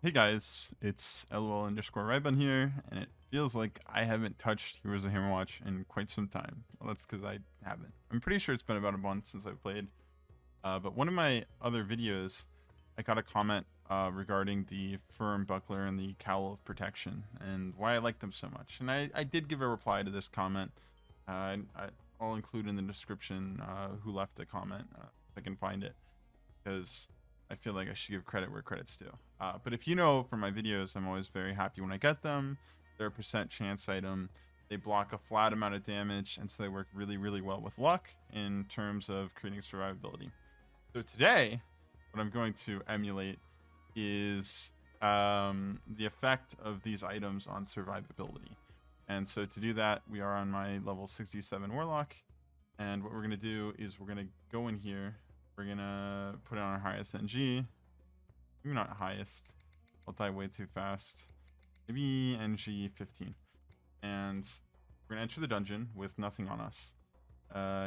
Hey guys, it's LOL underscore Rybun here, and it feels like I haven't touched Heroes of Hammerwatch in quite some time. Well, that's because I haven't. I'm pretty sure it's been about a month since I played. But one of my other videos, I got a comment regarding the Firm Buckler and the Cowl of Protection, and why I like them so much. And I did give a reply to this comment. I'll include in the description who left the comment, if I can find it, because I feel like I should give credit where credit's due. But if you know from my videos, I'm always very happy when I get them. They're a percent chance item. They block a flat amount of damage, and so they work really, really well with luck in terms of creating survivability. So today, what I'm going to emulate is the effect of these items on survivability. And so to do that, we are on my level 67 Warlock. And what we're going to do is we're going to go in here. We're going to put it on our highest NG. Maybe not highest. I'll die way too fast. Maybe NG 15. And we're going to enter the dungeon with nothing on us.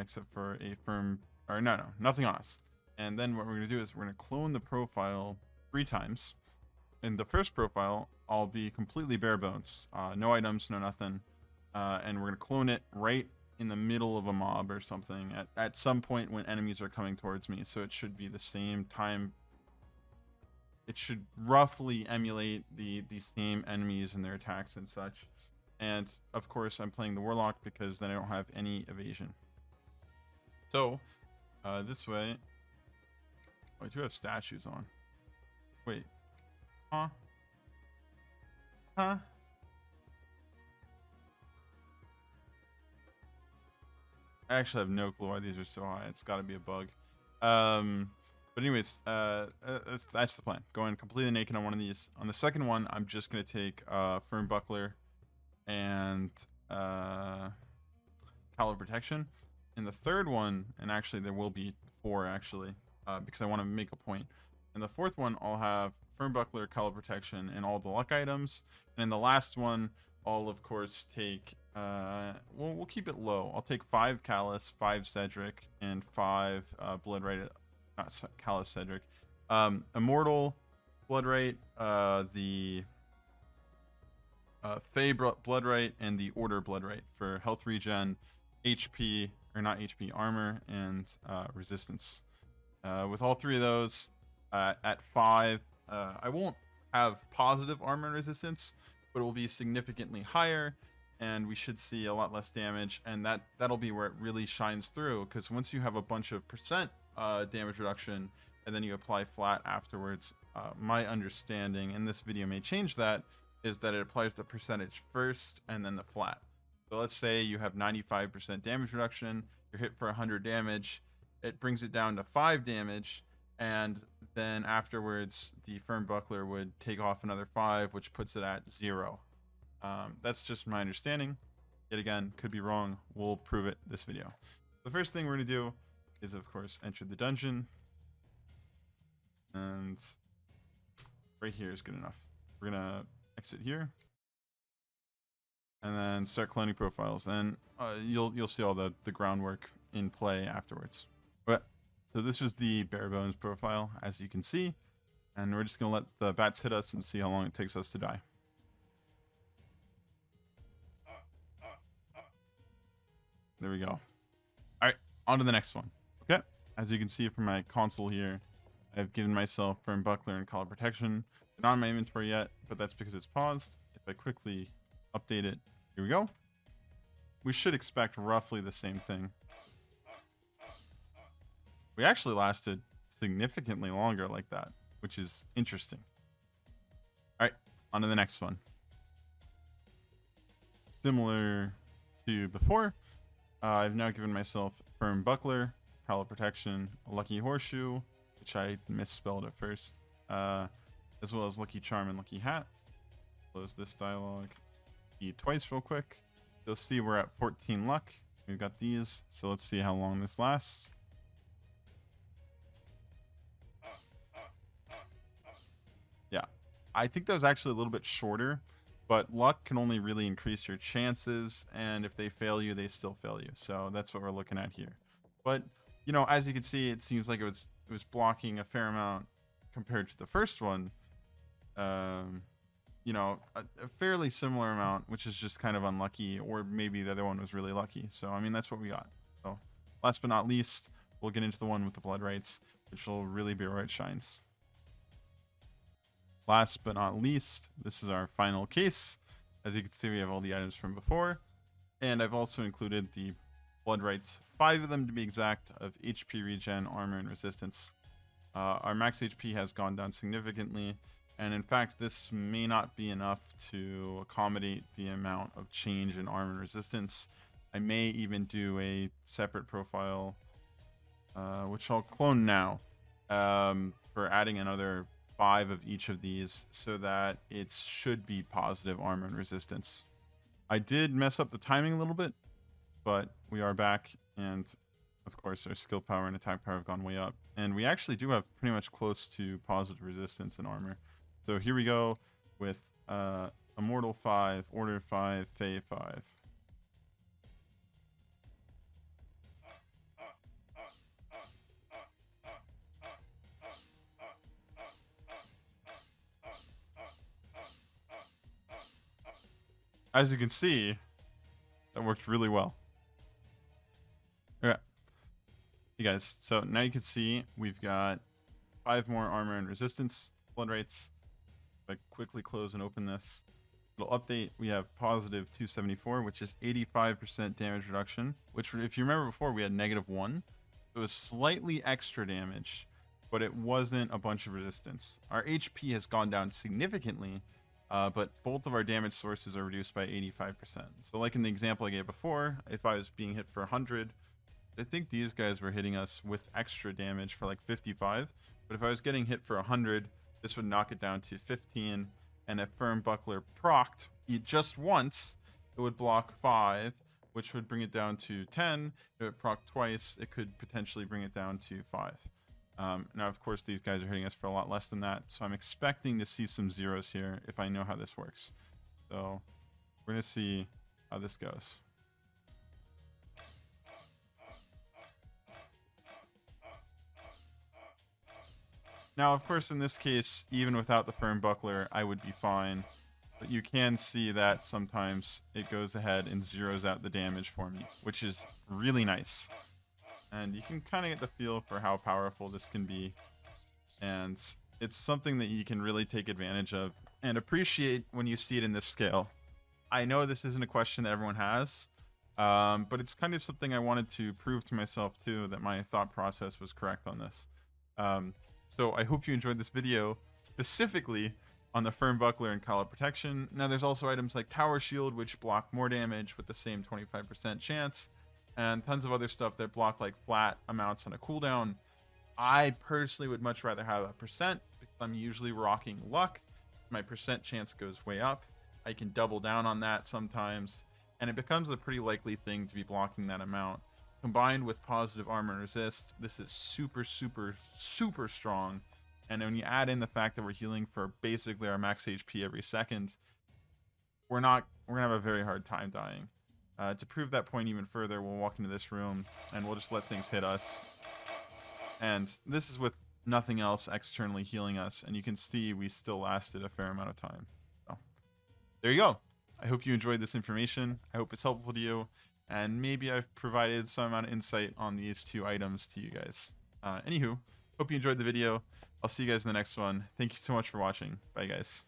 Except for a firm... Or no, nothing on us. And then what we're going to do is we're going to clone the profile 3 times. In the first profile, I'll be completely bare bones. No items, no nothing. And we're going to clone it right in the middle of a mob or something at some point when enemies are coming towards me. So it should be the same time. It should roughly emulate the same enemies and their attacks and such. And of course, I'm playing the Warlock because then I don't have any evasion. So this way, oh, I do have statues on. Wait, huh? Huh? I actually have no clue why these are so high. It's got to be a bug. But anyways, that's the plan. Going completely naked on one of these. On the second one, I'm just gonna take Firm Buckler and Cowl of Protection. In the third one, and actually there will be 4 actually, because I want to make a point. In the fourth one, I'll have Firm Buckler, Cowl of Protection, and all the luck items. And in the last one, I'll of course take we'll keep it low. I'll take 5 Callus, 5 Cedric, and 5 Bloodright. Not Callus, Cedric. Immortal, Bloodright, the Fey Bloodright, and the Order Bloodright for health regen, HP, or not HP, armor, and resistance. With all 3 of those at 5, I won't have positive armor and resistance, but it will be significantly higher, and we should see a lot less damage, and that'll be where it really shines through, because once you have a bunch of percent damage reduction and then you apply flat afterwards, my understanding, and this video may change that, is that it applies the percentage first and then the flat. So let's say you have 95% damage reduction, you're hit for 100 damage, it brings it down to 5 damage, and then afterwards the Firm Buckler would take off another 5, which puts it at 0. That's just my understanding. Yet again, could be wrong. We'll prove it this video. The first thing we're going to do is, of course, enter the dungeon. And right here is good enough. We're going to exit here. And then start cloning profiles. And you'll see all the groundwork in play afterwards. Okay, so this is the bare bones profile, as you can see. And we're just going to let the bats hit us and see how long it takes us to die. There we go. All right, on to the next one. Okay, as you can see from my console here, I've given myself Firm Buckler and Cowl of Protection. Not in my inventory yet, but that's because it's paused. If I quickly update it, here we go. We should expect roughly the same thing. We actually lasted significantly longer like that, which is interesting. All right, on to the next one. Similar to before, I've now given myself Firm Buckler, Cowl of Protection, a Lucky Horseshoe, which I misspelled at first, as well as Lucky Charm and Lucky Hat. Close this dialogue. Eat twice real quick. You'll see we're at 14 luck. We've got these, so let's see how long this lasts. Yeah, I think that was actually a little bit shorter. But luck can only really increase your chances, and if they fail you, they still fail you. So that's what we're looking at here. But, you know, as you can see, it seems like it was blocking a fair amount compared to the first one. you know, a fairly similar amount, which is just kind of unlucky, or maybe the other one was really lucky. So, I mean, that's what we got. So, last but not least, we'll get into the one with the blood rites, which will really be where it shines. Last but not least, this is our final case. As you can see, we have all the items from before, and I've also included the blood rites, 5 of them to be exact, of HP regen, armor, and resistance. Our max HP has gone down significantly, and in fact, this may not be enough to accommodate the amount of change in armor and resistance. I may even do a separate profile, which I'll clone now, for adding another 5 of each of these so that it should be positive armor and resistance. I did mess up the timing a little bit, but we are back, and of course our skill power and attack power have gone way up, and we actually do have pretty much close to positive resistance and armor. So here we go with Immortal 5, Order 5, Fey 5. As you can see, that worked really well. Okay. You guys, so now you can see we've got 5 more armor and resistance blood rites. If I quickly close and open this, it'll update. We have positive 274, which is 85% damage reduction, which if you remember before, we had -1. It was slightly extra damage, but it wasn't a bunch of resistance. Our HP has gone down significantly, but both of our damage sources are reduced by 85%. So like in the example I gave before, if I was being hit for 100, I think these guys were hitting us with extra damage for like 55. But if I was getting hit for 100, this would knock it down to 15. And if Firm Buckler procced just once, it would block 5, which would bring it down to 10. If it procced twice, it could potentially bring it down to 5. Now, of course, these guys are hitting us for a lot less than that, so I'm expecting to see some zeros here if I know how this works. So we're going to see how this goes. Now, of course, in this case, even without the Firm Buckler, I would be fine. But you can see that sometimes it goes ahead and zeroes out the damage for me, which is really nice. And you can kind of get the feel for how powerful this can be. And it's something that you can really take advantage of and appreciate when you see it in this scale. I know this isn't a question that everyone has, but it's kind of something I wanted to prove to myself too, that my thought process was correct on this. So I hope you enjoyed this video, specifically on the Firm Buckler and Cowl protection. Now there's also items like Tower Shield, which block more damage with the same 25% chance, and tons of other stuff that block like flat amounts on a cooldown. I personally would much rather have a percent, because I'm usually rocking luck. My percent chance goes way up. I can double down on that sometimes, and it becomes a pretty likely thing to be blocking that amount. Combined with positive armor and resist, this is super, super, super strong. And when you add in the fact that we're healing for basically our max HP every second, we're gonna have a very hard time dying. To prove that point even further, we'll walk into this room and we'll just let things hit us. And this is with nothing else externally healing us, and you can see we still lasted a fair amount of time. So there you go. I hope you enjoyed this information. I hope it's helpful to you. And maybe I've provided some amount of insight on these 2 items to you guys. Anywho, hope you enjoyed the video. I'll see you guys in the next one. Thank you so much for watching. Bye, guys.